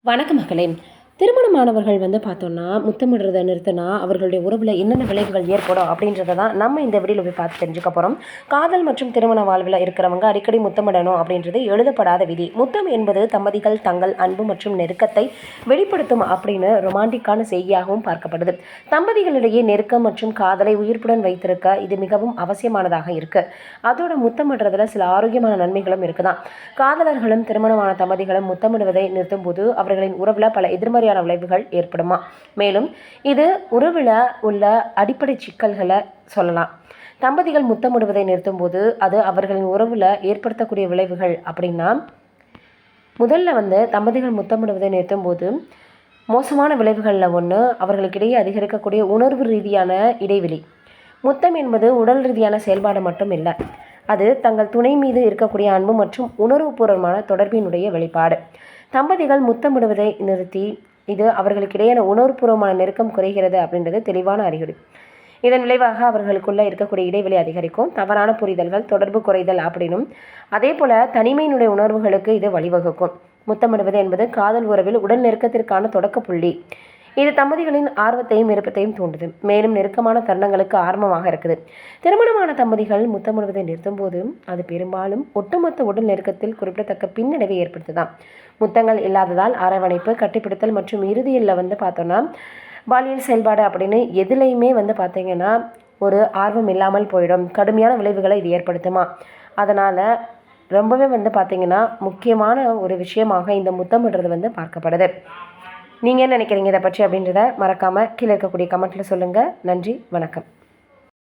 வணக்கம் மகளே. திருமணமானவர்கள் பார்த்தோன்னா முத்தமிடுறதை நிறுத்தினா அவர்களுடைய உறவில் என்னென்ன விளைவுகள் ஏற்படும் அப்படின்றத தான் நம்ம இந்த வீடியோவில் போய் பார்த்து தெரிஞ்சுக்க போகிறோம். காதல் மற்றும் திருமண வாழ்வில் இருக்கிறவங்க அடிக்கடி முத்தமிடணும் அப்படின்றது எழுதப்படாத விதி. முத்தம் என்பது தம்பதிகள் தங்கள் அன்பு மற்றும் நெருக்கத்தை வெளிப்படுத்தும் அப்படின்னு ரொமான்டிக்கான செய்தியாகவும் பார்க்கப்படுது. தம்பதிகளிடையே நெருக்கம் மற்றும் காதலை உயிர்ப்புடன் வைத்திருக்க இது மிகவும் அவசியமானதாக இருக்குது. அதோட முத்தமிடுறதுல சில ஆரோக்கியமான நன்மைகளும் இருக்குதான். காதலர்களும் திருமணமான தம்பதிகளும் முத்தமிடுவதை நிறுத்தும் போது அவர்களின் உறவில் பல எதிர்மறை விளைவுகள் ஏற்படுமா. மேலும் இது உறவில் உள்ள அடிப்படை சிக்கல்களை சொல்லலாம். தம்பதிகள் முத்தமிடுவதை நிறுத்தும் போது அது அவர்களின் உறவில் ஏற்படுத்தக்கூடிய விளைவுகள் அப்படின்னா, முதல்ல தம்பதிகள் முத்தமிடுவதை நிறுத்தும் போது மோசமான விளைவுகளில் ஒன்று, அவர்களுக்கிடையே அதிகரிக்கக்கூடிய உணர்வு ரீதியான இடைவெளி. முத்தம் என்பது உடல் ரீதியான செயல்பாடு மட்டும் இல்லை, அது தங்கள் துணை மீது இருக்கக்கூடிய அன்பு மற்றும் உணர்வுபூர்வமான தொடர்பினுடைய வெளிப்பாடு. தம்பதிகள் முத்தமிடுவதை நிறுத்தி இது அவர்களுக்கிடையான உணர்வுபூர்வமான நெருக்கம் குறைகிறது அப்படின்றது தெளிவான அறிகுறி. இதன் விளைவாக அவர்களுக்குள்ளே இருக்கக்கூடிய இடைவெளி அதிகரிக்கும், தவறான புரிதல்கள், தொடர்பு குறைதல் அப்படின்னும், அதே போல் தனிமையினுடைய உணர்வுகளுக்கு இது வழிவகுக்கும். முத்தமிடுவது என்பது காதல் உறவில் உடல் நெருக்கத்திற்கான தொடக்க புள்ளி. இது தம்பதிகளின் ஆர்வத்தையும் விருப்பத்தையும் தூண்டுது, மேலும் நெருக்கமான தருணங்களுக்கு ஆர்வமாக இருக்குது. திருமணமான தம்பதிகள் முத்தமிடுவதை நிறுத்தும் போது அது பெரும்பாலும் ஒட்டுமொத்த உடல் நெருக்கத்தில் குறிப்பிடத்தக்க பின்னடைவை ஏற்படுத்துதான். முத்தங்கள் இல்லாததால் அரவணைப்பு, கட்டிப்பிடித்தல் மற்றும் இறுதியில் பார்த்தோன்னா பாலியல் செயல்பாடு அப்படின்னு எதுலையுமே பார்த்தீங்கன்னா ஒரு ஆர்வம் இல்லாமல் போயிடும். கடுமையான விளைவுகளை இது ஏற்படுத்துமா. அதனால் ரொம்பவே பார்த்தீங்கன்னா முக்கியமான ஒரு விஷயமாக இந்த முத்தமிடுறது பார்க்கப்படுது. நீங்கள் என்ன நினைக்கிறீங்க இதை பற்றி அப்படின்றத மறக்காமல் கீழே இருக்கக்கூடிய கமெண்ட்டில் சொல்லுங்கள். நன்றி, வணக்கம்.